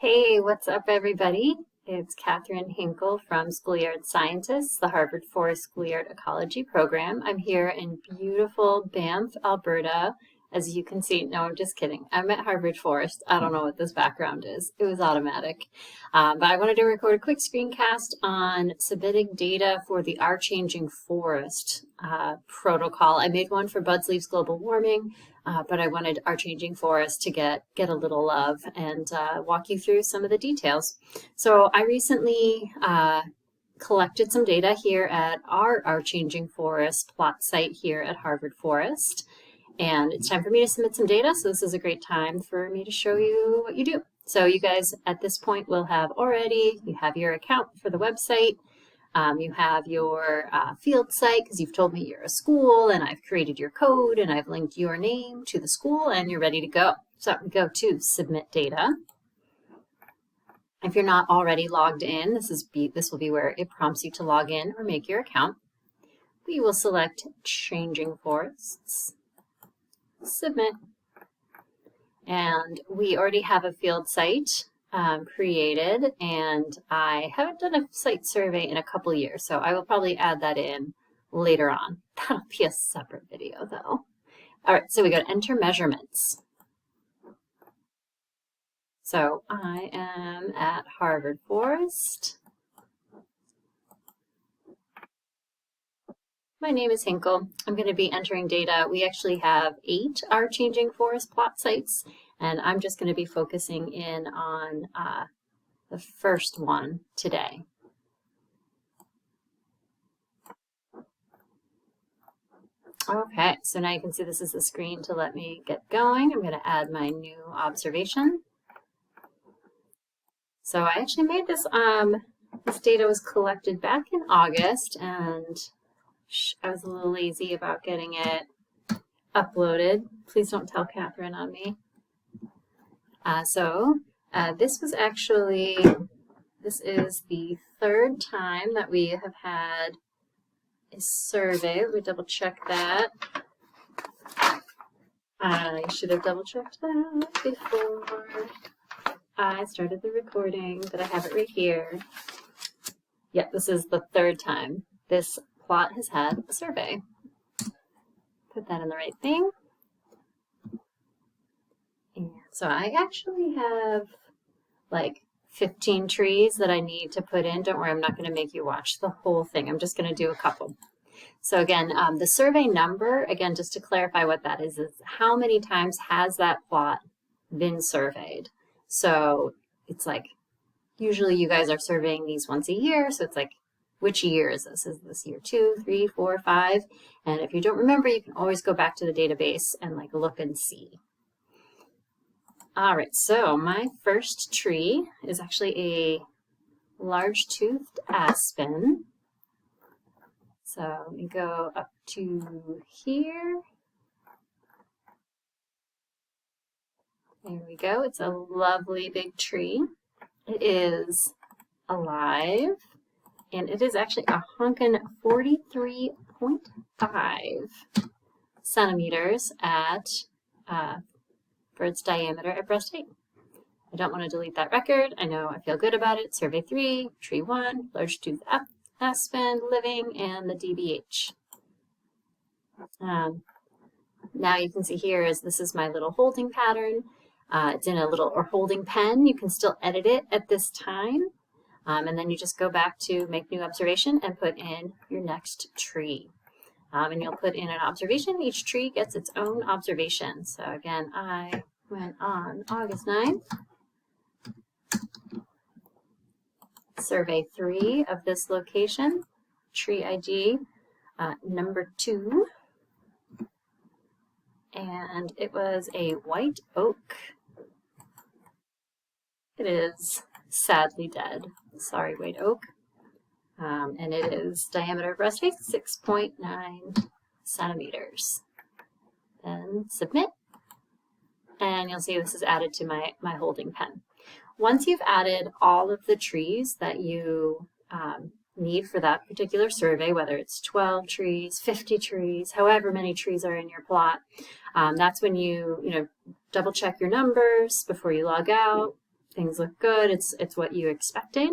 Hey, what's up, everybody? It's Katharine Hinkle from Schoolyard Scientists, the Harvard Forest Schoolyard Ecology Program. I'm here in beautiful Banff, Alberta. As you can see, no, I'm just kidding. I'm at Harvard Forest. I don't know what this background is. It was automatic. But I wanted to record a quick screencast on submitting data for the Our Changing Forest protocol. I made one for Buds Leaves Global Warming. But I wanted Our Changing Forest to get a little love and walk you through some of the details. So I recently collected some data here at our Changing Forest plot site here at Harvard Forest. And it's time for me to submit some data, so this is a great time for me to show you what you do. So you guys at this point will have you have your account for the website. You have your field site because you've told me you're a school and I've created your code and I've linked your name to the school and you're ready to go. So we go to submit data. If you're not already logged in, this will be where it prompts you to log in or make your account. We will select Changing Forests, submit, and we already have a field site created, and I haven't done a site survey in a couple years, so I will probably add that in later on. That'll be a separate video though. All right, so we go to enter measurements. So I am at Harvard Forest. My name is Hinkle. I'm going to be entering data. We actually have 8 Our Changing Forest plot sites, and I'm just going to be focusing in on the first one today. Okay, so now you can see this is the screen to let me get going. I'm going to add my new observation. So I actually made this, this data was collected back in August, and I was a little lazy about getting it uploaded. Please don't tell Katharine on me. This is the third time that we have had a survey. Let me double check that. I should have double checked that before I started the recording, but I have it right here. Yeah, this is the third time this plot has had a survey. Put that in the right thing. And so I actually have like 15 trees that I need to put in. Don't worry, I'm not going to make you watch the whole thing. I'm just going to do a couple. So again, the survey number, again, just to clarify what that is how many times has that plot been surveyed? So it's like, usually you guys are surveying these once a year. So it's like, which year is this? Is this year 2, 3, 4, 5? And if you don't remember, you can always go back to the database and like look and see. All right, so my first tree is actually a large-toothed aspen. So let me go up to here. There we go. It's a lovely big tree. It is alive, and it is actually a honkin' 43.5 centimeters at for its diameter at breast height. I don't want to delete that record. I know I feel good about it. Survey 3, tree 1, large-toothed aspen, living, and the DBH. Now you can see here this is my little holding pattern. It's in a little holding pen. You can still edit it at this time. And then you just go back to make new observation and put in your next tree. And you'll put in an observation. Each tree gets its own observation. So again, I went on August 9th. Survey 3 of this location, tree ID number 2. And it was a white oak. It is sadly dead. Sorry, white oak. And it is diameter of breast height 6.9 centimeters. Then submit, and you'll see this is added to my holding pen. Once you've added all of the trees that you need for that particular survey, whether it's 12 trees, 50 trees, however many trees are in your plot, that's when you double check your numbers before you log out, things look good, it's what you expected,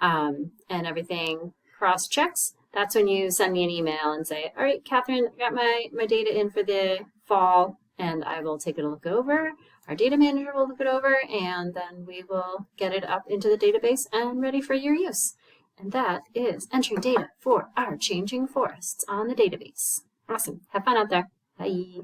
and everything cross-checks, that's when you send me an email and say, all right, Catherine, I got my data in for the fall, and I will take it a look over. Our data manager will look it over, and then we will get it up into the database and ready for your use. And that is entering data for our changing forests on the database. Awesome. Have fun out there. Bye.